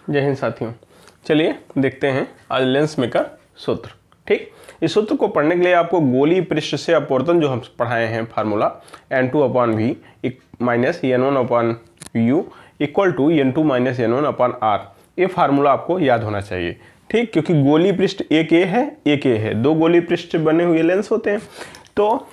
जय हिंद साथियों, चलिए देखते हैं आज लेंस मेकर सूत्र। ठीक, इस सूत्र को पढ़ने के लिए आपको गोलीय पृष्ठ से अपवर्तन जो हम पढ़ाए हैं formula n2/v minus n1/u equal to n2 minus n1/r, ये फार्मूला आपको याद होना चाहिए। ठीक, क्योंकि गोलीय पृष्ठ एक ए है, एक ए है, दो गोलीय पृष्ठ बने हुए लेंस होते हैं। तो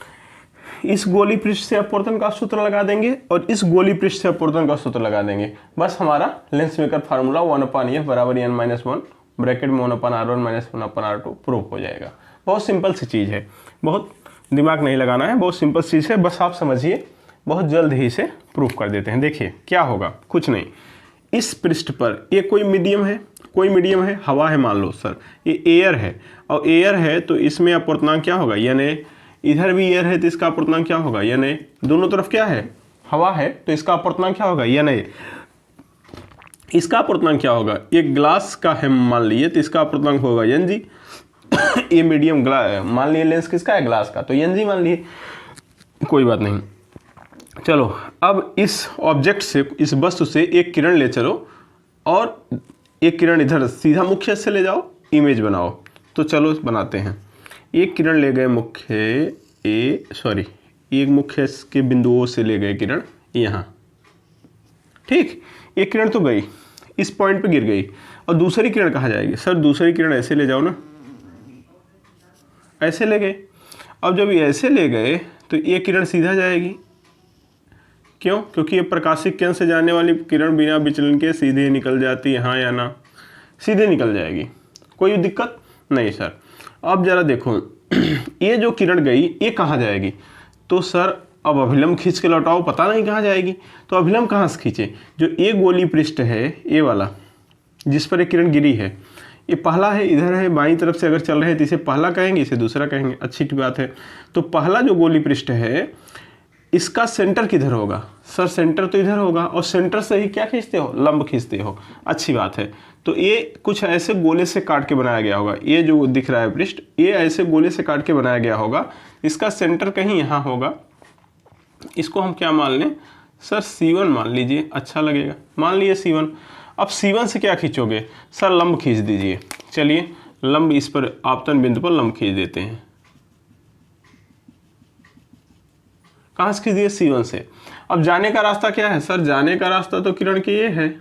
इस गोलीय पृष्ठ से अपवर्तन का सूत्र लगा देंगे और इस गोलीय पृष्ठ से अपवर्तन का सूत्र लगा देंगे। बस हमारा लेंस मेकर फार्मूला 1/f बराबर n-1 ब्रैकेट में 1/r1 माइनस 1/r2 प्रूफ हो जाएगा। बहुत सिंपल सी चीज़ है, बहुत दिमाग नहीं लगाना है, बहुत सिंपल चीज़ है, बस आप समझिए। बहुत जल्द ही इसे प्रूफ कर देते हैं। देखिए क्या होगा, कुछ नहीं, इस पृष्ठ पर ये कोई मीडियम है, कोई मीडियम है, हवा है मान लो सर, ये एयर है और एयर है तो इसमें अपवर्तनांक क्या होगा, यानी इधर भी एयर है तो इसका अपवर्तनांक क्या होगा, यानी दोनों तरफ क्या है, हवा है तो इसका अपवर्तनांक क्या होगा, यानी इसका अपवर्तनांक क्या होगा, एक ग्लास का है मान लीजिए तो इसका अपवर्तनांक होगा एन जी। ये मीडियम ग्लास मान लिए, लेंस किसका है, ग्लास का, तो एन जी मान लिए, कोई बात नहीं। चलो अब इस ऑब्जेक्ट से, इस वस्तु से एक किरण ले चलो और एक किरण इधर सीधा मुख्य से ले जाओ, इमेज बनाओ। तो चलो बनाते हैं। एक किरण ले गए मुख्य एक मुख्य के बिंदुओं से ले गए किरण यहाँ। ठीक, एक किरण तो गई, इस पॉइंट पे गिर गई, और दूसरी किरण कहाँ जाएगी, सर दूसरी किरण ऐसे ले जाओ ना, ऐसे ले गए। अब जब ये ऐसे ले गए तो ये किरण सीधा जाएगी, क्यों, क्योंकि ये प्रकाशिक केंद्र से जाने वाली किरण बिना विचलन के सीधे निकल जाती है, हाँ या ना, सीधे निकल जाएगी, कोई दिक्कत नहीं सर। अब जरा देखो, ये जो किरण गई ये कहाँ जाएगी, तो सर अब अभिलंब खींच के लौटाओ, पता नहीं कहाँ जाएगी, तो अभिलंब कहाँ से खींचे, जो ये गोलीय पृष्ठ है ये वाला जिस पर एक किरण गिरी है, ये पहला है, इधर है, बाईं तरफ से अगर चल रहे हैं तो इसे पहला कहेंगे, इसे दूसरा कहेंगे, अच्छी बात है। तो पहला जो गोलीय पृष्ठ है इसका सेंटर किधर होगा, सर सेंटर तो इधर होगा, और सेंटर से ही क्या खींचते हो, लंब खींचते हो, अच्छी बात है। तो ये कुछ ऐसे गोले से काट के बनाया गया होगा, ये जो दिख रहा है पृष्ठ, ये ऐसे गोले से काट के बनाया गया होगा, इसका सेंटर कहीं यहाँ होगा। इसको हम क्या मान लें, सर C1 मान लीजिए, अच्छा लगेगा, मान लीजिए C1। अब C1 से क्या खींचोगे, सर लंब खींच दीजिए। चलिए लंब इस पर आपतन बिंदु पर लंब खींच देते हैं। कहाँ से खींच दिए, C1 से। अब जाने का रास्ता क्या है, सर जाने का रास्ता तो किरण के ये है,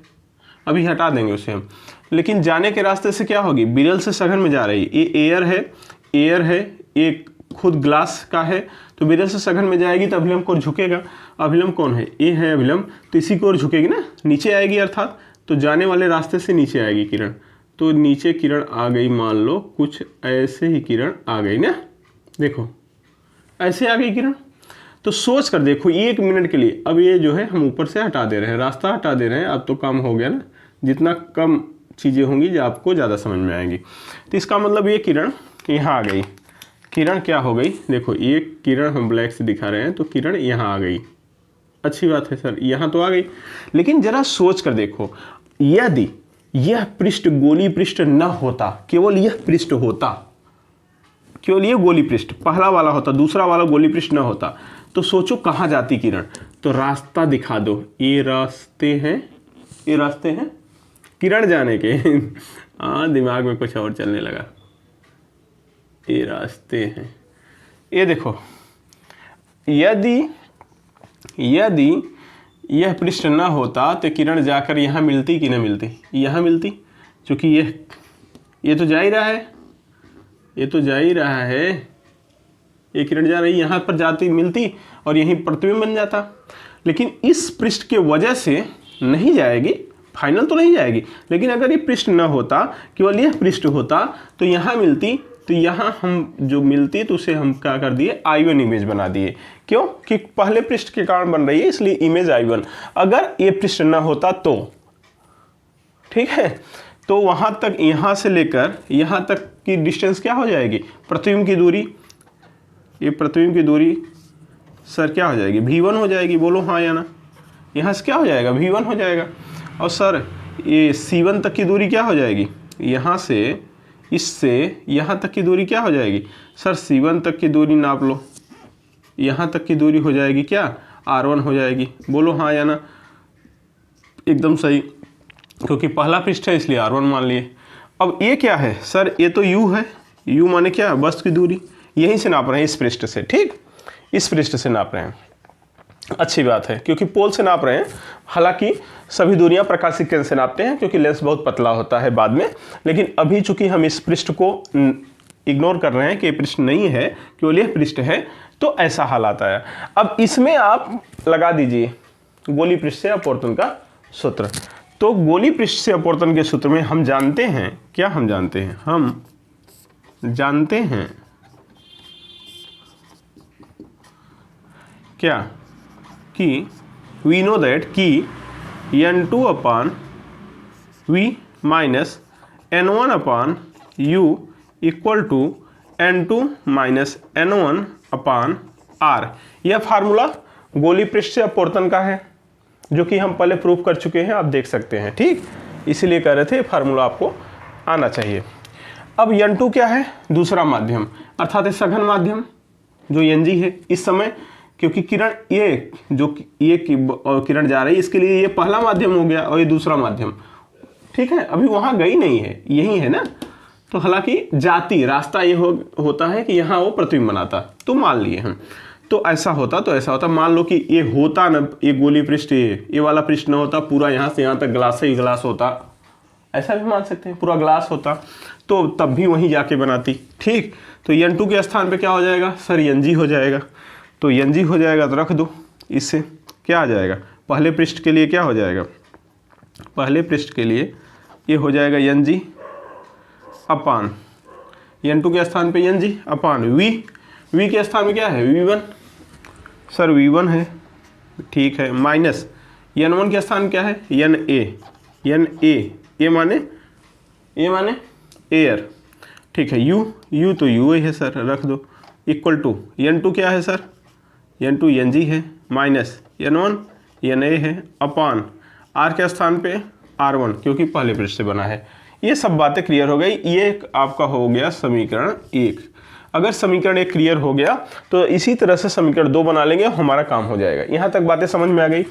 अभी हटा देंगे उसे हम, लेकिन जाने के रास्ते से क्या होगी, विरल से सघन में जा रही, ये एयर है, एयर है, ये खुद ग्लास का है, तो विरल से सघन में जाएगी तो अभिलंब को झुकेगा। अभिलंब कौन है, ये है अभिलंब, तो इसी को झुकेगी ना, नीचे आएगी अर्थात, तो जाने वाले रास्ते से नीचे आएगी किरण, तो नीचे किरण आ गई, मान लो कुछ ऐसे ही किरण आ गई ना, देखो ऐसे आ गई किरण। तो सोच कर देखो एक मिनट के लिए, अब ये जो है हम ऊपर से हटा दे रहे हैं, रास्ता हटा दे रहे हैं, अब तो कम हो गया ना, जितना कम चीज़ें होंगी जो आपको ज़्यादा समझ में आएंगी। तो इसका मतलब ये किरण यहाँ आ गई, किरण क्या हो गई, देखो ये किरण हम ब्लैक से दिखा रहे हैं, तो किरण यहाँ आ गई, अच्छी बात है सर, यहाँ तो आ गई। लेकिन जरा सोच कर देखो, यदि यह पृष्ठ गोलीय पृष्ठ न होता, केवल यह पृष्ठ होता, केवल ये गोलीय पृष्ठ पहला वाला होता, दूसरा वाला गोलीय पृष्ठ न होता, तो सोचो कहाँ जाती किरण, तो रास्ता दिखा दो, ये रास्ते हैं, ये रास्ते हैं किरण जाने के। हाँ दिमाग में कुछ और चलने लगा, ये रास्ते हैं, ये देखो, यदि यह पृष्ठ न होता तो किरण जाकर यहाँ मिलती कि न मिलती, यहाँ मिलती, क्योंकि ये तो जा ही रहा है, ये तो जा ही रहा है, ये किरण जा रही, यहाँ पर जाती मिलती और यहीं प्रतिबिंब बन जाता। लेकिन इस पृष्ठ के वजह से नहीं जाएगी, फाइनल तो नहीं जाएगी, लेकिन अगर ये पृष्ठ न होता, केवल यह पृष्ठ होता तो यहाँ मिलती, तो यहाँ हम जो मिलती तो उसे हम क्या कर दिए, I1 इमेज बना दिए। क्यों, कि पहले पृष्ठ के कारण बन रही है, इसलिए इमेज I1। अगर ये पृष्ठ न होता तो, ठीक है, तो वहाँ तक, यहाँ से लेकर यहाँ तक की डिस्टेंस क्या हो जाएगी, प्रतिबिंब की दूरी, ये प्रतिबिंब की दूरी सर क्या हो जाएगी, V1 हो जाएगी, बोलो हाँ या ना, यहाँ से क्या हो जाएगा, V1 हो जाएगा। और सर ये C1 तक की दूरी क्या हो जाएगी, यहाँ से इससे यहाँ तक की दूरी क्या हो जाएगी, सर C1 तक की दूरी नाप लो, यहाँ तक की दूरी हो जाएगी क्या, R1 हो जाएगी, बोलो हाँ या ना, एकदम सही। क्योंकि पहला पृष्ठ है इसलिए r1 मान लिए। अब ये क्या है सर, ये तो u है, u माने क्या, वस्तु की दूरी, यहीं से नाप रहे हैं इस पृष्ठ से, ठीक, इस पृष्ठ से नाप रहे हैं। अच्छी बात है क्योंकि पोल से नाप रहे हैं, हालांकि सभी दूरियां प्रकाशिक केंद्र से नापते हैं क्योंकि लेंस बहुत पतला होता है बाद में, लेकिन अभी चूंकि हम इस पृष्ठ को इग्नोर कर रहे हैं कि ये पृष्ठ नहीं है, केवल यह पृष्ठ है, तो ऐसा हाल आता है। अब इसमें आप लगा दीजिए गोली पृष्ठ से अपवर्तन का सूत्र। तो गोली पृष्ठ से अपवर्तन के सूत्र में हम जानते हैं, क्या हम जानते हैं, हम जानते हैं क्या कि वी नो दैट कि n2 upon v minus n1 upon u equal to n2 minus n1 upon r। यह फार्मूला गोली पृष्ठ से अपवर्तन का है, जो कि हम पहले प्रूव कर चुके हैं, आप देख सकते हैं, ठीक, इसीलिए कह रहे थे फार्मूला आपको आना चाहिए। अब n2 क्या है, दूसरा माध्यम, अर्थात सघन माध्यम जो Ng है इस समय, क्योंकि किरण ये जो ये किरण जा रही है इसके लिए ये पहला माध्यम हो गया और ये दूसरा माध्यम, ठीक है, अभी वहाँ गई नहीं है, यही है ना, तो हालांकि जाती रास्ता ये होता है कि यहाँ वो प्रतिबिंब बनाता, तो मान लिए हम, तो ऐसा होता तो ऐसा होता, मान लो कि ये होता न, ये गोली पृष्ठ ये वाला पृष्ठ न होता, पूरा यहाँ से यहाँ तक ग्लास ही ग्लास होता, ऐसा भी मान सकते हैं, पूरा ग्लास होता तो तब भी वहीं जाके बनाती, ठीक। तो n2 के स्थान पे क्या हो जाएगा सर, Ng हो जाएगा, तो Ng हो जाएगा तो रख दो, इससे क्या आ जाएगा, पहले पृष्ठ के लिए क्या हो जाएगा, पहले पृष्ठ के लिए ये हो जाएगा Ng अपान n2 के स्थान पे Ng अपान v के स्थान में क्या है v1, सर v1 है, ठीक है, माइनस n1 के स्थान क्या है na ये माने एयर, ठीक है, u तो u है सर, रख दो, इक्वल टू n2 क्या है सर, n2 Ng है, माइनस n1 na है, अपान r के स्थान पे r1 क्योंकि पहले पृष्ठ से बना है। ये सब बातें क्लियर हो गई, ये आपका हो गया समीकरण 1। अगर समीकरण 1 क्लियर हो गया तो इसी तरह से समीकरण 2 बना लेंगे, हमारा काम हो जाएगा। यहाँ तक बातें समझ में आ गई।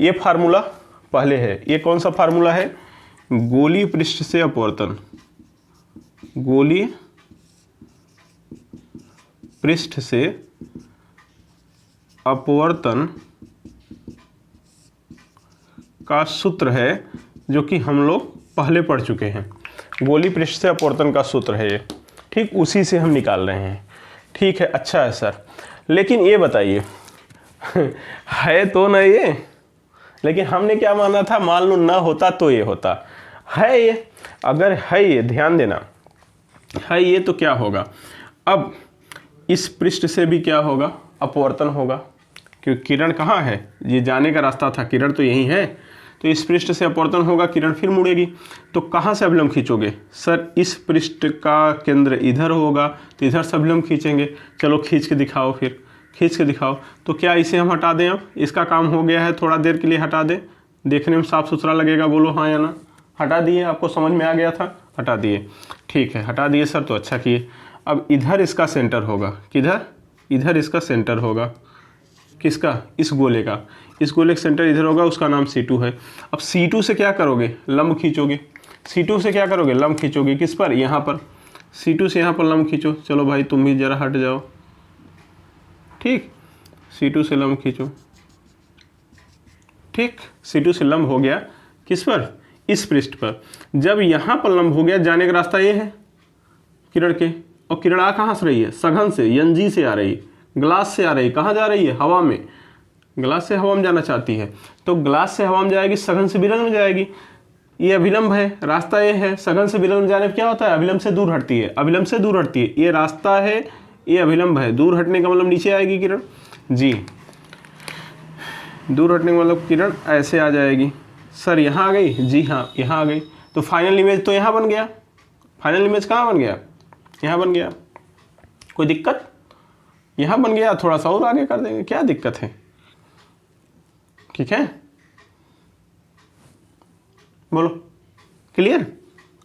ये फार्मूला पहले है, ये कौन सा फार्मूला है, गोली पृष्ठ से अपवर्तन, गोली पृष्ठ से अपवर्तन का सूत्र है, जो कि हम लोग पहले पढ़ चुके हैं। गोली पृष्ठ से अपवर्तन का सूत्र है ये, ठीक, उसी से हम निकाल रहे हैं, ठीक है। अच्छा है सर, लेकिन ये बताइए है तो ना ये, लेकिन हमने क्या माना था, मान लो ना होता तो ये होता, है ये, अगर है ये, ध्यान देना, है ये तो क्या होगा, अब इस पृष्ठ से भी क्या होगा, अपवर्तन होगा, क्योंकि किरण कहाँ है, ये जाने का रास्ता था, किरण तो यही है, तो इस पृष्ठ से अपवर्तन होगा, किरण फिर मुड़ेगी, तो कहाँ से अभिलंब खींचोगे सर, इस पृष्ठ का केंद्र इधर होगा तो इधर से अभिलंब खींचेंगे। चलो खींच के दिखाओ, फिर खींच के दिखाओ, तो क्या इसे हम हटा दें, अब इसका काम हो गया है, थोड़ा देर के लिए हटा दें, देखने में साफ सुथरा लगेगा, बोलो हाँ या ना। हटा दिए, आपको समझ में आ गया था, हटा दिए, ठीक है, हटा दिए सर, तो अच्छा किए। अब इधर इसका सेंटर होगा, किधर, इधर इसका सेंटर होगा, किसका, इस गोले का, इस गोले का सेंटर इधर होगा, उसका नाम C2 है। अब C2 से क्या करोगे, लंब खींचोगे, C2 से क्या करोगे, लंब खींचोगे, किस पर, यहाँ पर, C2 से यहाँ पर लंब खींचो। चलो भाई तुम भी जरा हट जाओ, ठीक, C2 से लंब खींचो, ठीक, C2 से लंब हो गया, किस पर, इस पृष्ठ पर। जब यहाँ पर लंब हो गया, जाने का रास्ता ये है किरण के, और किरण आ कहाँ से रही है, सघन से, Ng से आ रही है, ग्लास से आ रही है, कहाँ जा रही है, हवा में, ग्लास से हवा में जाना चाहती है, तो ग्लास से हवा में जाएगी, सघन से विलंब में जाएगी, ये अभिलंब है, रास्ता ये है, सघन से विलंब जाने पर क्या होता है, अभिलंब से दूर हटती है, अभिलंब से दूर हटती है, ये रास्ता है, ये अभिलंब है, दूर हटने का मतलब नीचे आएगी किरण, जी, दूर हटने का मतलब किरण ऐसे आ जाएगी। सर यहाँ आ गई, जी हाँ यहाँ आ गई, तो फाइनल इमेज तो यहाँ बन गया, फाइनल इमेज कहाँ बन गया, यहाँ बन गया, कोई दिक्कत, यहाँ बन गया, थोड़ा सा और आगे कर देंगे, क्या दिक्कत है, ठीक है, बोलो, क्लियर,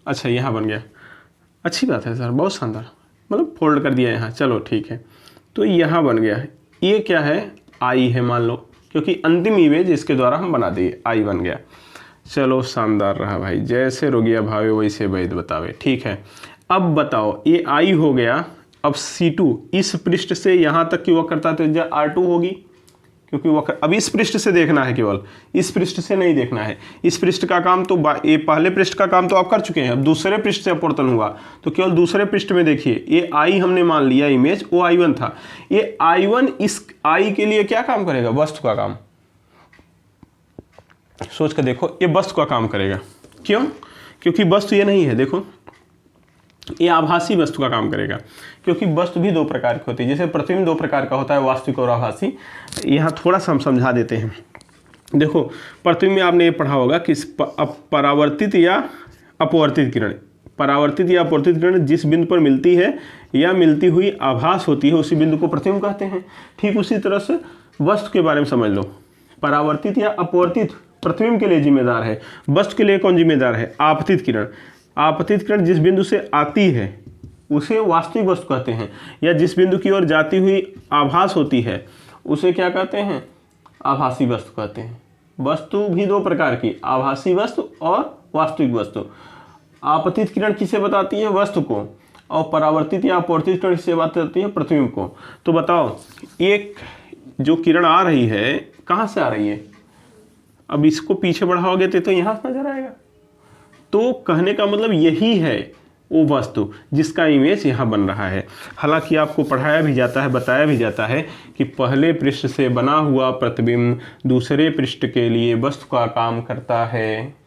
अच्छा यहाँ बन गया, अच्छी बात है सर, बहुत शानदार, मतलब फोल्ड कर दिया यहाँ, चलो ठीक है, तो यहाँ बन गया, ये क्या है, आई है मान लो, क्योंकि अंतिम इमेज इसके द्वारा हम बना दिए, आई बन गया। चलो शानदार रहा भाई, जैसे रोगिया भावे वैसे वैद बतावे। ठीक है, अब बताओ ये I हो गया, अब C2 इस पृष्ठ से यहाँ तक की वक्रता त्रिज्या R2 होगी, क्योंकि वक्र अब इस पृष्ठ से देखना है, केवल इस पृष्ठ से नहीं देखना है। इस पृष्ठ का काम तो ये पहले पृष्ठ का काम तो आप कर चुके हैं, अब दूसरे पृष्ठ से अपवर्तन हुआ तो केवल दूसरे पृष्ठ में देखिए, ये I हमने मान लिया इमेज, वो I1 था, ये I1 इस I के लिए क्या काम करेगा, वस्तु का काम। सोच कर देखो, ये वस्तु का काम करेगा, क्यों, क्योंकि वस्तु ये नहीं है, देखो ये आभासी वस्तु का काम करेगा, क्योंकि वस्तु भी दो प्रकार की होती है, जैसे प्रतिबिंब दो प्रकार का होता है, वास्तविक और आभासी। यहाँ थोड़ा सा हम समझा देते हैं। देखो प्रतिबिंब में आपने ये पढ़ा होगा कि परावर्तित या अपवर्तित किरण, परावर्तित या अपवर्तित किरण जिस बिंदु पर मिलती है या मिलती हुई आभास होती है उसी बिंदु को प्रतिबिंब कहते हैं। ठीक उसी तरह से वस्तु के बारे में समझ लो, परावर्तित या अपवर्तित प्रतिबिंब के लिए जिम्मेदार है, वस्तु के लिए कौन जिम्मेदार है, आपतित किरण। आपतित किरण जिस बिंदु से आती है उसे वास्तविक वस्तु कहते हैं, या जिस बिंदु की ओर जाती हुई आभास होती है उसे क्या कहते हैं, आभासी वस्तु कहते हैं। वस्तु भी दो प्रकार की, आभासी वस्तु और वास्तविक वस्तु। आपतित किरण किसे बताती है, वस्तु को, और परावर्तित या अपवर्तित किरण किसे बताती है, प्रतिबिंब को। तो बताओ एक जो किरण आ रही है कहाँ से आ रही है, अब इसको पीछे बढ़ाओगे तो यहाँ से नजर आएगा, तो कहने का मतलब यही है वो वस्तु जिसका इमेज यहाँ बन रहा है। हालांकि आपको पढ़ाया भी जाता है, बताया भी जाता है कि पहले पृष्ठ से बना हुआ प्रतिबिंब दूसरे पृष्ठ के लिए वस्तु का काम करता है।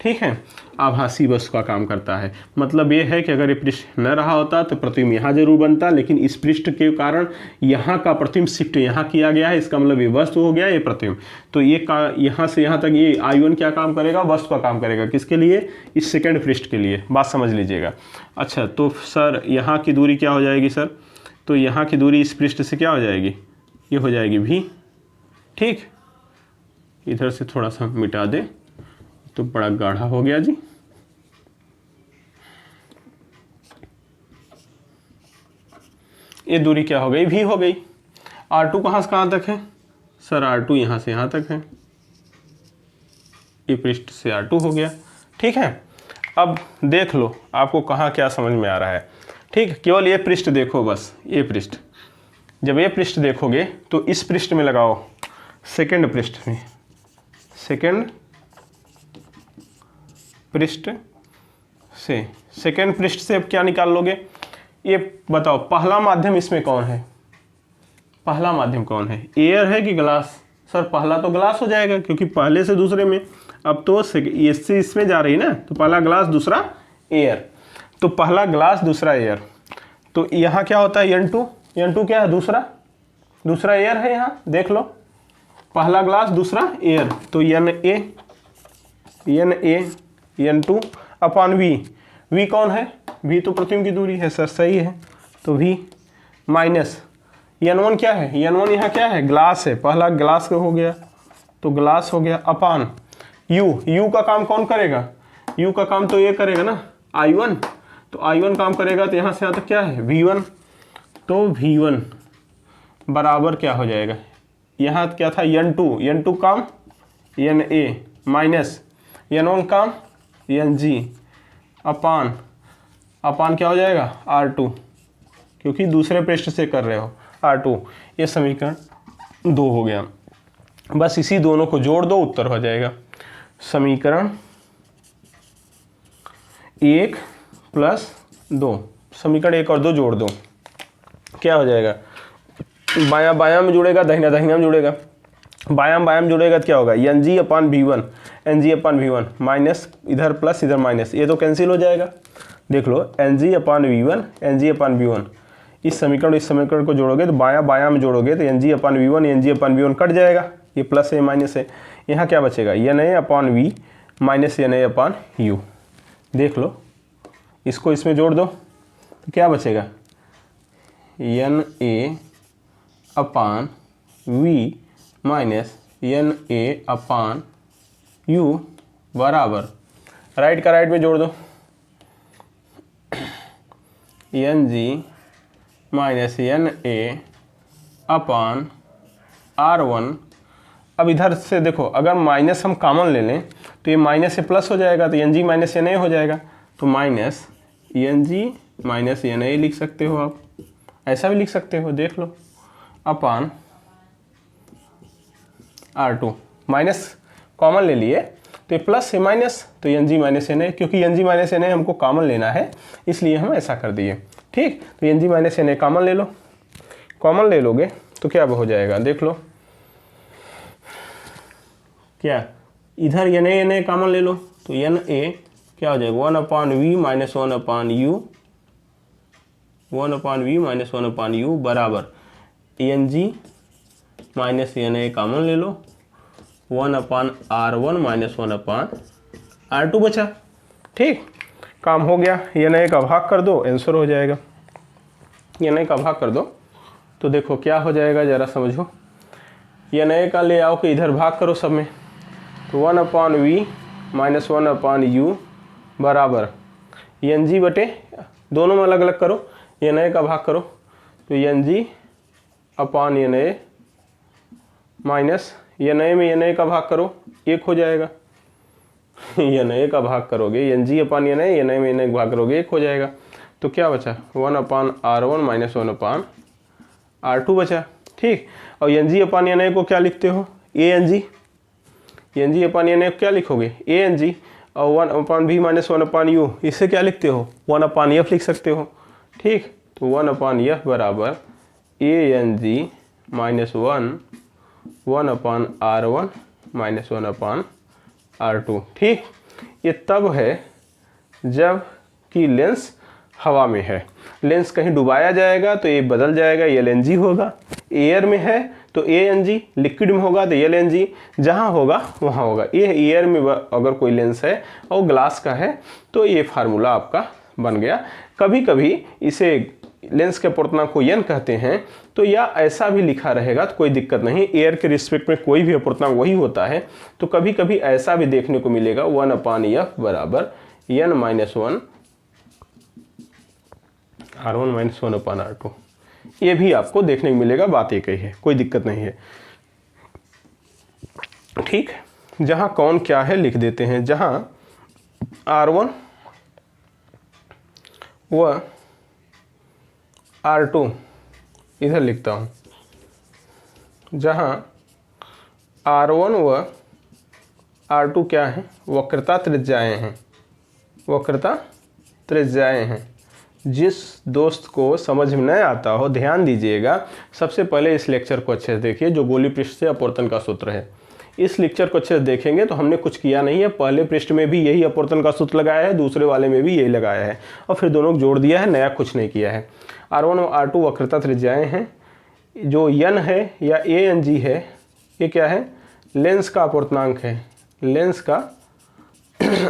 ठीक है, आभासी वस्तु का काम करता है। मतलब ये है कि अगर ये पृष्ठ न रहा होता तो प्रतिबिंब यहाँ जरूर बनता, लेकिन इस पृष्ठ के कारण यहाँ का प्रतिबिंब शिफ्ट यहाँ किया गया है, इसका मतलब ये वस्तु हो गया, ये प्रतिबिंब। तो ये यहाँ से यहाँ तक ये I1 क्या काम करेगा, वस्तु का काम करेगा, किसके लिए, इस सेकेंड पृष्ठ के लिए। बात समझ लीजिएगा। अच्छा तो सर यहाँ की दूरी क्या हो जाएगी सर, तो यहाँ की दूरी इस पृष्ठ से क्या हो जाएगी, ये हो जाएगी V। ठीक, इधर से थोड़ा सा मिटा दें तो बड़ा गाढ़ा हो गया जी। ये दूरी क्या हो गई, V हो गई। R2 कहाँ से कहाँ तक है सर, R2 यहाँ से यहाँ तक है, ये पृष्ठ से R2 हो गया। ठीक है, अब देख लो आपको कहाँ क्या समझ में आ रहा है। ठीक, केवल ये पृष्ठ देखो, बस ये पृष्ठ, जब ये पृष्ठ देखोगे तो इस पृष्ठ में लगाओ, सेकंड पृष्ठ में, सेकंड पृष्ठ से, सेकंड पृष्ठ से अब क्या निकाल लोगे, ये बताओ पहला माध्यम इसमें कौन है, पहला माध्यम कौन है, एयर है कि ग्लास। सर पहला तो ग्लास हो जाएगा, क्योंकि पहले से दूसरे में, अब तो इससे इसमें जा रही ना, तो पहला ग्लास दूसरा एयर, तो पहला ग्लास दूसरा एयर। तो यहाँ क्या होता है, N2, N2 क्या है, दूसरा एयर है, यहाँ देख लो, पहला ग्लास दूसरा एयर, तो Na N2 अपॉन V कौन है, V तो प्रतिबिंब की दूरी है सर, सही है, तो V माइनस N1 क्या है, N1 यहाँ क्या है, ग्लास है, पहला ग्लास का हो गया तो ग्लास हो गया, अपान U का काम कौन करेगा, U का काम तो ये करेगा ना, I1, तो I1 काम करेगा, तो यहाँ से यहाँ तक क्या है, V1, तो V1 बराबर क्या हो जाएगा, यहाँ क्या था, N2 काम Na माइनस N1 काम Ng अपान क्या हो जाएगा, R2, क्योंकि दूसरे पृष्ठ से कर रहे हो, R2। ये समीकरण 2 हो गया। बस इसी दोनों को जोड़ दो, उत्तर हो जाएगा। समीकरण 1 प्लस 2, समीकरण 1 और 2 जोड़ दो, क्या हो जाएगा, बायां बायां में जुड़ेगा, दाहिना दाहिना में जुड़ेगा, बायां बायां में जुड़ेगा तो क्या होगा, Ng अपान V1 माइनस इधर प्लस इधर माइनस, ये तो कैंसिल हो जाएगा। देख लो Ng अपान V1, इस समीकरण को जोड़ोगे तो बायां बायां में जोड़ोगे तो Ng अपान V1 कट जाएगा, ये प्लस है माइनस है, यहाँ क्या बचेगा, Na अपान V माइनस Na अपान U। देख लो इसको इसमें जोड़ दो तो क्या बचेगा, Na अपान V माइनस Na अपान U बराबर, राइट का राइट में जोड़ दो, Ng माइनस Na अपान R1। अब इधर से देखो, अगर माइनस हम कॉमन ले लें तो ये माइनस से प्लस हो जाएगा, तो N G minus N A हो जाएगा। तो minus N ji minus N A लिख सकते हो आप, ऐसा भी लिख सकते हो, देख लो, अपान R2 माइनस कॉमन ले लिए तो ये प्लस से माइनस, तो N G minus N a, क्योंकि n ji minus N a हमको कॉमन लेना है इसलिए हम ऐसा कर दिए। ठीक, तो N G minus N A common ले लो, कॉमन ले लोगे तो क्या हो जाएगा देख लो, क्या इधर एन ए कॉमन ले लो तो एन ए क्या हो जाएगा 1/v minus 1/u, 1/v minus 1/u बराबर N ji minus N A common ले लो 1/r1 माइनस 1/r2 बचा। ठीक, काम हो गया, एन ए का भाग कर दो, आंसर हो जाएगा। एन ए का भाग कर दो तो देखो क्या हो जाएगा, ज़रा समझो। एन ए का ले आओ कि इधर भाग करो सब में, तो 1/v माइनस 1/u बराबर एन जी बटे, दोनों में अलग अलग करो, एन ए का भाग करो तो N G upon N A minus N A में एन ए का भाग करो, एक हो जाएगा। एन ए का भाग करोगे N G upon N A में एन ए का भाग करोगे, एक हो जाएगा। तो क्या बचा 1/r1 माइनस 1/r2 बचा। ठीक, और N G upon N a को क्या लिखते हो, a n g, n ji upon N a को क्या लिखोगे ए एन जी, और 1/v माइनस 1/u इससे क्या लिखते हो 1/f लिख सकते हो। ठीक, तो 1/f बराबर a n ji minus 1/r1 minus 1/r2। ठीक, ये तब है जब कि लेंस हवा में है, लेंस कहीं डुबाया जाएगा तो ये बदल जाएगा, एल एन जी होगा। एयर में है तो ए एन जी, लिक्विड में होगा तो एल एन जी, जहाँ होगा वहाँ होगा। ये एयर में अगर कोई लेंस है और ग्लास का है तो ये फार्मूला आपका बन गया। कभी कभी इसे लेंस के अपूर्णांक को एन कहते हैं, तो या ऐसा भी लिखा रहेगा तो कोई दिक्कत नहीं, एयर के रिस्पेक्ट में कोई भी अपूर्णांक वही होता है। तो कभी कभी ऐसा भी देखने को मिलेगा 1/f बराबर n minus 1 r1 minus 1/r2, ये भी आपको देखने को मिलेगा, बात एक ही है, कोई दिक्कत नहीं है। ठीक, जहाँ कौन क्या है लिख देते हैं, जहाँ r1 व r2 इधर लिखता हूँ, जहाँ r1 व r2 क्या है, वक्रता त्रिज्याएं हैं, वक्रता त्रिज्याएं हैं। जिस दोस्त को समझ में नहीं आता हो ध्यान दीजिएगा, सबसे पहले इस लेक्चर को अच्छे से देखिए जो गोली पृष्ठ से अपवर्तन का सूत्र है। इस लेक्चर को अच्छे से देखेंगे तो हमने कुछ किया नहीं है, पहले पृष्ठ में भी यही अपवर्तन का सूत्र लगाया है, दूसरे वाले में भी यही लगाया है और फिर दोनों को जोड़ दिया है, नया कुछ नहीं किया है। r1 और r2 वक्रता त्रिज्याएं हैं। जो n है या ए एन जी है, ये क्या है, लेंस का अपवर्तनांक है, लेंस का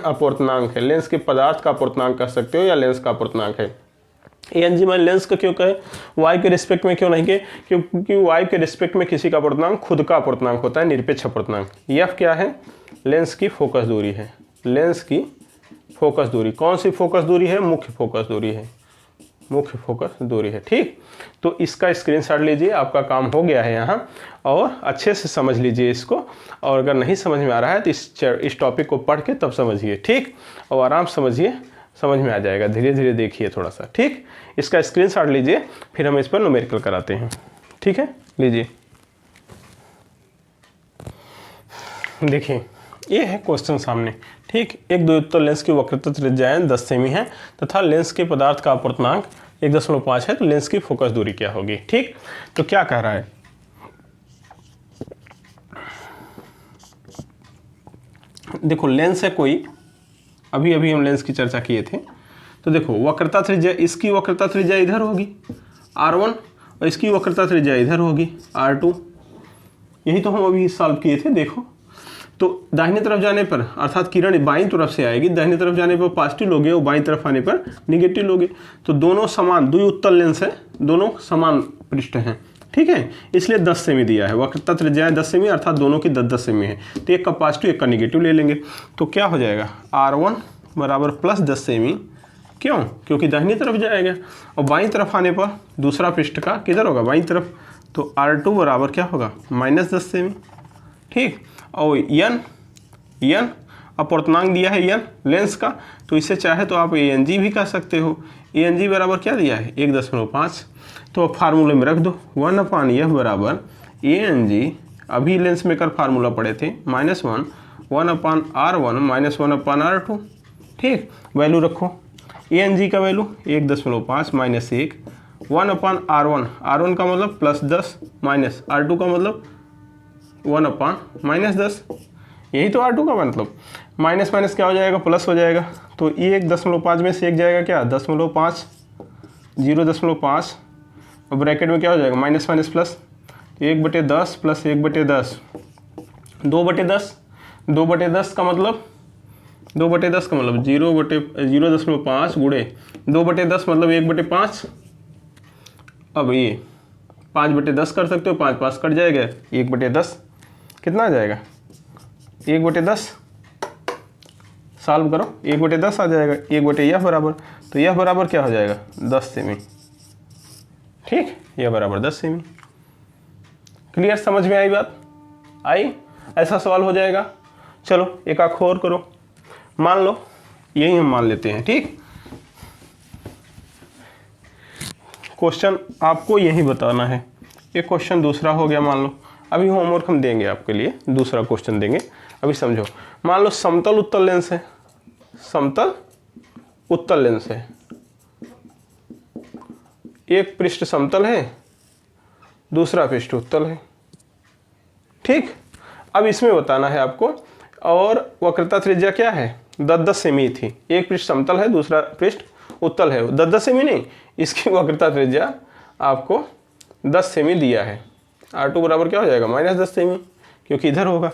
अपवर्तनांक है, लेंस के पदार्थ का अपवर्तनांक कह सकते हो या लेंस का अपवर्तनांक है। ए एन जी मैंने लेंस का क्यों कहे, वाई के रिस्पेक्ट में क्यों नहीं कहे, क्योंकि वाई के रिस्पेक्ट में किसी का अपवर्तनांक खुद का अपवर्तनांक होता है, निरपेक्ष अपवर्तनांक। एफ क्या है, लेंस की फोकस दूरी है, लेंस की फोकस दूरी, कौन सी फोकस दूरी है, मुख्य फोकस दूरी है, मुख्य फोकस दूरी है। ठीक, तो इसका स्क्रीनशॉट लीजिए, आपका काम हो गया है यहाँ, और अच्छे से समझ लीजिए इसको, और अगर नहीं समझ में आ रहा है तो इस टॉपिक को पढ़ के तब समझिए। ठीक, और आराम समझिए, समझ में आ जाएगा, धीरे धीरे देखिए थोड़ा सा। ठीक, इसका स्क्रीनशॉट लीजिए, फिर हम इस पर न्यूमेरिकल कराते हैं। ठीक है, लीजिए, देखिए ये है क्वेश्चन सामने। ठीक, एक द्विउत्तल लेंस की वक्रता त्रिज्याएं 10 सेमी है तथा लेंस के पदार्थ का अपवर्तनांक 1.5 है, तो लेंस की फोकस दूरी क्या होगी। ठीक, तो क्या कह रहा है, देखो लेंस है कोई, अभी अभी हम लेंस की चर्चा किए थे, तो देखो वक्रता त्रिज्या, इसकी वक्रता त्रिज्या इधर होगी r1 और इसकी वक्रता त्रिज्या इधर होगी r2, यही तो हम अभी सॉल्व किए थे। देखो तो दाहिने तरफ जाने पर, अर्थात किरण बाईं तरफ से आएगी, दाहिने तरफ जाने पर पॉजिटिव लोगे और बाईं तरफ आने पर निगेटिव लोगे, तो दोनों समान, द्विउत्तल लेंस है, दोनों समान पृष्ठ हैं। ठीक है, इसलिए 10 सेमी दिया है, वक्रता त्रिज्याएं 10 सेमी, अर्थात दोनों की 10-10 सेमी है, तो एक का पॉजिटिव एक का निगेटिव ले लेंगे, तो क्या हो जाएगा r1 बराबर प्लस 10 सेमी, क्यों, क्योंकि दाहिनी तरफ जाएगा, और बाईं तरफ आने पर दूसरा पृष्ठ का किधर होगा, बाईं तरफ, तो r2 बराबर क्या होगा -10 सेमी। ठीक, और n अपर्तनांक दिया है n लेंस का, तो इसे चाहे तो आप ANG भी कह सकते हो। ANG बराबर क्या दिया है 1.5, तो अब फार्मूले में रख दो 1/f बराबर ANG, अभी लेंस मेकर फार्मूला पढ़े थे -1 1/r1 -1/r2। ठीक, वैल्यू रखो, ANG का वैल्यू 1.5 माइनस 1 1/r1, r1 का मतलब +10 माइनस r2 का मतलब 1/-10, यही तो r2 का मतलब। माइनस माइनस क्या हो जाएगा, प्लस हो जाएगा, तो ये 1.5 में से एक जाएगा क्या 0.5, 0.5, और ब्रैकेट में क्या हो जाएगा माइनस माइनस प्लस, 1/10 प्लस 1/10 2/10, 2/10 का मतलब 2/10 का मतलब 0.5 गुणे 2/10 मतलब 1/5। अब ये 5/10 कर सकते हो, 5 5 कट जाएगा, 1/10 कितना आ जाएगा 1/10, सॉल्व करो 1/10 आ जाएगा, 1/f बराबर, तो यह बराबर क्या हो जाएगा 10 सेमी। ठीक, यह बराबर 10 सेमी। क्लियर, समझ में आई बात? आई? ऐसा सवाल हो जाएगा। चलो एक आंख और करो, मान लो यही हम मान लेते हैं। ठीक, क्वेश्चन आपको यही बताना है। एक क्वेश्चन दूसरा हो गया, मान लो अभी होमवर्क हम देंगे आपके लिए, दूसरा क्वेश्चन देंगे, अभी समझो। मान लो समतल उत्तल लेंस है, समतल उत्तल लेंस है, एक पृष्ठ समतल है, दूसरा पृष्ठ उत्तल है। ठीक, अब इसमें बताना है आपको, और वक्रता त्रिज्या क्या है 10-10 सेमी थी, एक पृष्ठ समतल है, दूसरा पृष्ठ उत्तल है, 10-10 सेमी नहीं, इसकी वक्रता त्रिज्या आपको 10 सेमी दिया है। R2 बराबर क्या हो जाएगा -10 सेमी, क्योंकि इधर होगा,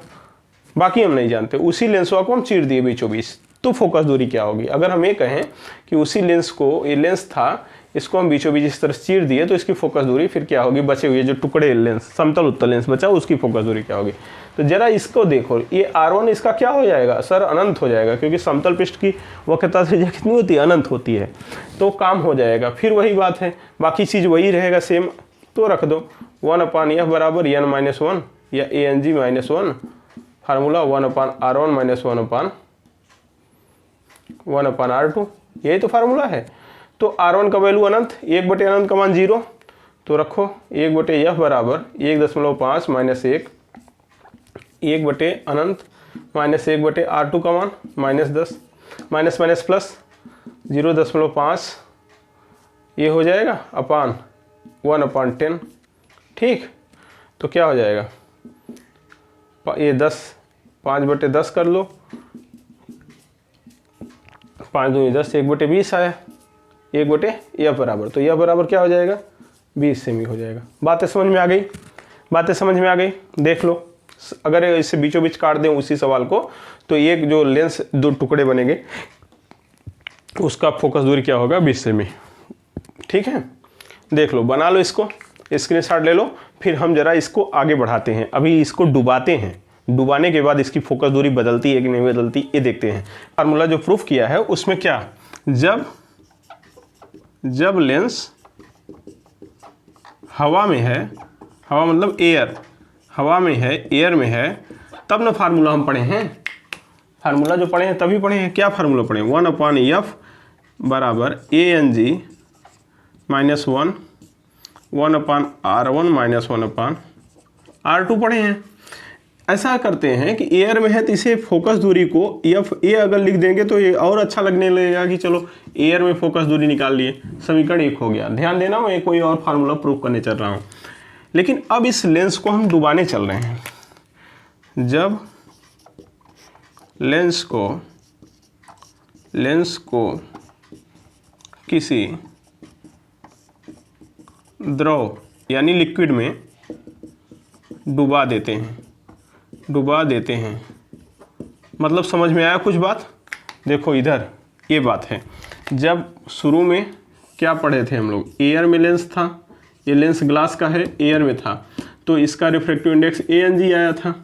बाकी हम नहीं जानते। उसी लेंसवा को हम चीर दिए बीचों बीच, तो फोकस दूरी क्या होगी? अगर हम ये कहें कि उसी लेंस को, ये लेंस था, इसको हम बीचों बीच इस तरह चीर दिए, तो इसकी फोकस दूरी फिर क्या होगी? बचे हुए जो टुकड़े लेंस, समतल उत्तल लेंस बचा, उसकी फोकस दूरी क्या होगी? तो जरा इसको देखो, ये R1 इसका क्या हो जाएगा सर? अनंत हो जाएगा, क्योंकि समतल पृष्ठ की वक्रता त्रिज्या कितनी होती है? अनंत होती है, तो काम हो जाएगा। फिर वही बात है, बाकी चीज़ वही रहेगा सेम, तो रख दो 1/f बराबर n-1 या ANG -1, फार्मूला 1/r1 -1/r2, यही तो फार्मूला है। तो R1 का वैल्यू अनंत, 1/अनंत का मान 0, तो रखो 1/f बराबर 1.5 माइनस 1, 1/अनंत माइनस 1/r2 का मान -10, माइनस माइनस प्लस 0.5, ये हो जाएगा अपान 1/10। ठीक, तो क्या हो जाएगा, ये 10, 5/10 कर लो, 5 दूनी 10, 1/20 आया, 1/f बराबर, तो यह बराबर क्या हो जाएगा 20 सेमी हो जाएगा। बातें समझ में आ गई? बातें समझ में आ गई? देख लो, अगर इसे बीचों बीच काट दें उसी सवाल को, तो एक जो लेंस दो टुकड़े बनेंगे, उसका फोकस दूरी क्या होगा 20 सेमी। ठीक है, देख लो, बना लो, इसको स्क्रीनशॉट ले लो, फिर हम जरा इसको आगे बढ़ाते हैं। अभी इसको डुबाते हैं, डुबाने के बाद इसकी फोकस दूरी बदलती है कि नहीं बदलती, ये देखते हैं। फार्मूला जो प्रूफ किया है उसमें क्या, जब लेंस हवा में है, हवा मतलब एयर, हवा में है, एयर में है, तब ना फार्मूला हम पढ़े हैं। फार्मूला जो पढ़े हैं तभी पढ़े हैं। क्या फार्मूला पढ़े? 1/f बराबर ANG -1 1/r1 -1/r2 पढ़े हैं। ऐसा करते हैं कि एयर में है तो इसे फोकस दूरी को ए अगर लिख देंगे तो ये और अच्छा लगने लगेगा कि चलो एयर में फोकस दूरी निकाल लिए, समीकरण 1 हो गया। ध्यान देना, मैं कोई और फार्मूला प्रूव करने चल रहा हूँ। लेकिन अब इस लेंस को हम डुबाने चल रहे हैं। जब लेंस को किसी द्रव यानी लिक्विड में डुबा देते हैं, मतलब समझ में आया कुछ बात? देखो इधर ये बात है, जब शुरू में क्या पढ़े थे हम लोग, एयर में लेंस था, ये लेंस ग्लास का है, एयर में था, तो इसका रिफ्रैक्टिव इंडेक्स ANG आया था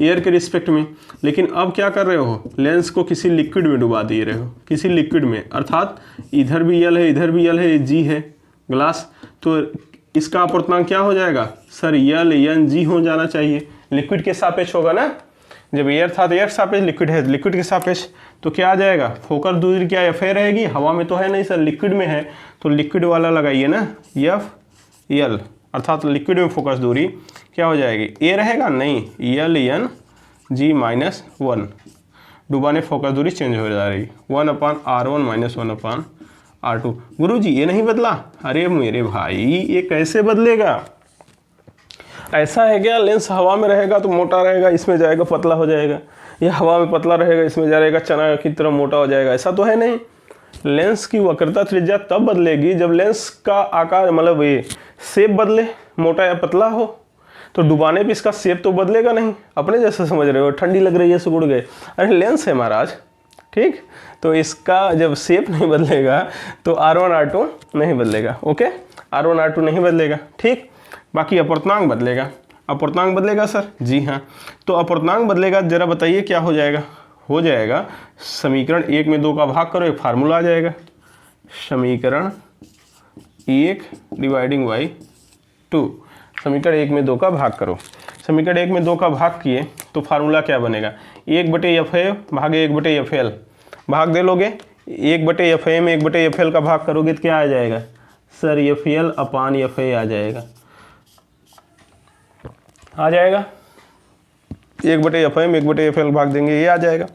एयर के रिस्पेक्ट में। लेकिन अब क्या कर रहे हो, लेंस को किसी लिक्विड में डुबा दे रहे हो, किसी लिक्विड में, अर्थात इधर भी यल है, इधर भी यल है, G है ग्लास, तो इसका अपवर्तनांक क्या हो जाएगा सर? यल NG हो जाना चाहिए, लिक्विड के सापेक्ष होगा ना। जब एयर था तो एयर के सापेक्ष, लिक्विड है लिक्विड के सापेक्ष, तो क्या आ जाएगा, फोकस दूरी क्या एफ ए रहेगी, हवा में तो है नहीं सर, लिक्विड में है, तो लिक्विड वाला लगाइए ना एफ एल, अर्थात लिक्विड में फोकस दूरी क्या हो जाएगी, ए रहेगा नहीं, एल एन जी माइनस 1, डुबाने फोकस दूरी चेंज हो जा रही, 1/r1 माइनस 1/r2। गुरुजी ये नहीं बदला, अरे मेरे भाई ये कैसे बदलेगा, ऐसा है क्या, लेंस हवा में रहेगा तो मोटा रहेगा, इसमें जाएगा पतला हो जाएगा, या हवा में पतला रहेगा इसमें जाएगा चना की तरह मोटा हो जाएगा, ऐसा तो है नहीं। लेंस की वक्रता त्रिज्या तब बदलेगी जब लेंस का आकार मतलब ये शेप बदले, मोटा या पतला हो, तो डुबाने भी इसका शेप तो बदलेगा नहीं, अपने जैसे समझ रहे हो, ठंडी लग रही है सिकुड़ गए, अरे लेंस है महाराज, ठीक, तो इसका जब शेप नहीं बदलेगा तो R1 R2 नहीं बदलेगा, ओके, R1 R2 नहीं बदलेगा, ठीक। बाकी अपूर्णांक बदलेगा, अपूर्णांक बदलेगा सर, जी हाँ, तो अपूर्णांक बदलेगा, जरा बताइए क्या हो जाएगा, हो जाएगा समीकरण 1 में 2 का भाग करो, एक फार्मूला आ जाएगा, समीकरण 1 डिवाइडिंग बाई 2, समीकरण 1 में 2 का भाग करो, समीकरण 1 में 2 का भाग किए तो फार्मूला क्या बनेगा, 1/FA भागे 1/FL, भाग दे लोगे, 1/FA में 1/FL का भाग करोगे तो क्या आ जाएगा सर, FL/FA आ जाएगा, आ जाएगा, 1/FA में 1/FL भाग देंगे, ये आ जाएगा,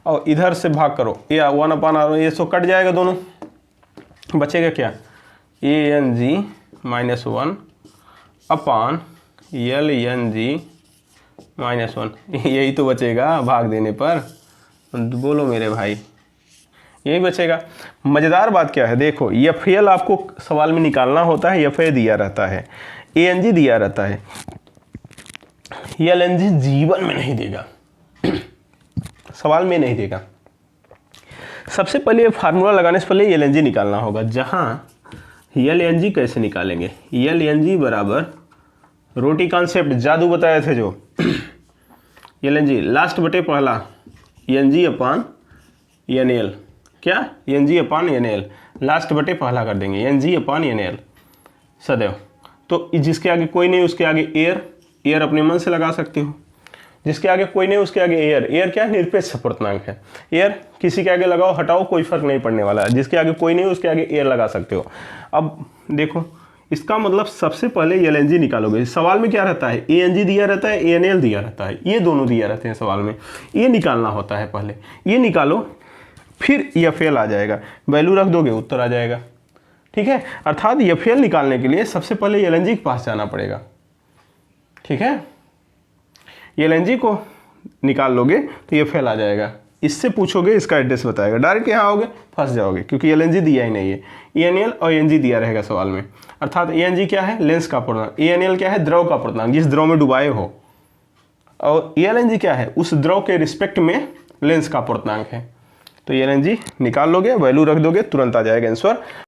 और इधर से भाग करो, ये 1/r, ये सो कट जाएगा दोनों, बचेगा क्या, ANG माइनस 1 अपान LNG माइनस 1, यही तो बचेगा भाग देने पर, बोलो मेरे भाई, यही बचेगा। मज़ेदार बात क्या है, देखो FL आपको सवाल में निकालना होता है, FA दिया रहता है, ANG दिया रहता है, LNG जीवन में नहीं देगा, सवाल में नहीं देगा। सबसे पहले फार्मूला लगाने से पहले LNG निकालना होगा, जहाँ LNG कैसे निकालेंगे, LNG बराबर रोटी कॉन्सेप्ट जादू बताए थे जो, LNG लास्ट बटे पहला, NG/NL, क्या NG/NL, लास्ट बटे पहला कर देंगे, NG/NL सदैव, तो जिसके आगे कोई नहीं उसके आगे एयर, एयर अपने मन से लगा सकते हो, जिसके आगे कोई नहीं उसके आगे एयर, एयर क्या है, निरपेक्ष अपूर्णांक है, एयर किसी के आगे लगाओ हटाओ कोई फर्क नहीं पड़ने वाला है, जिसके आगे कोई नहीं उसके आगे एयर लगा सकते हो। अब देखो इसका मतलब सबसे पहले LNG निकालोगे, सवाल में क्या रहता है, ANG दिया रहता है, ANL दिया रहता है, ये दोनों दिया रहते हैं सवाल में, ये निकालना होता है पहले, ये निकालो, फिर FL आ जाएगा, वैल्यू रख दोगे उत्तर आ जाएगा, ठीक है। अर्थात FL निकालने के लिए सबसे पहले LNG के पास जाना पड़ेगा, ठीक है, LNG को निकाल लोगे तो FL आ जाएगा, इससे पूछोगे इसका एड्रेस बताएगा, डायरेक्ट यहाँ आओगे फंस जाओगे क्योंकि LNG दिया ही नहीं है, ANL और ANG दिया रहेगा सवाल में, अर्थात ANG क्या है, लेंस का अपूर्णांक, ANL क्या है, द्रव का अपूर्णांक, जिस द्रव में डुबाए हो, और LNG क्या है, उस द्रव के रिस्पेक्ट में लेंस का अपूर्णांक है, तो LNG निकाल लोगे, वैल्यू रख दोगे, तुरंत आ जाएगा आंसर।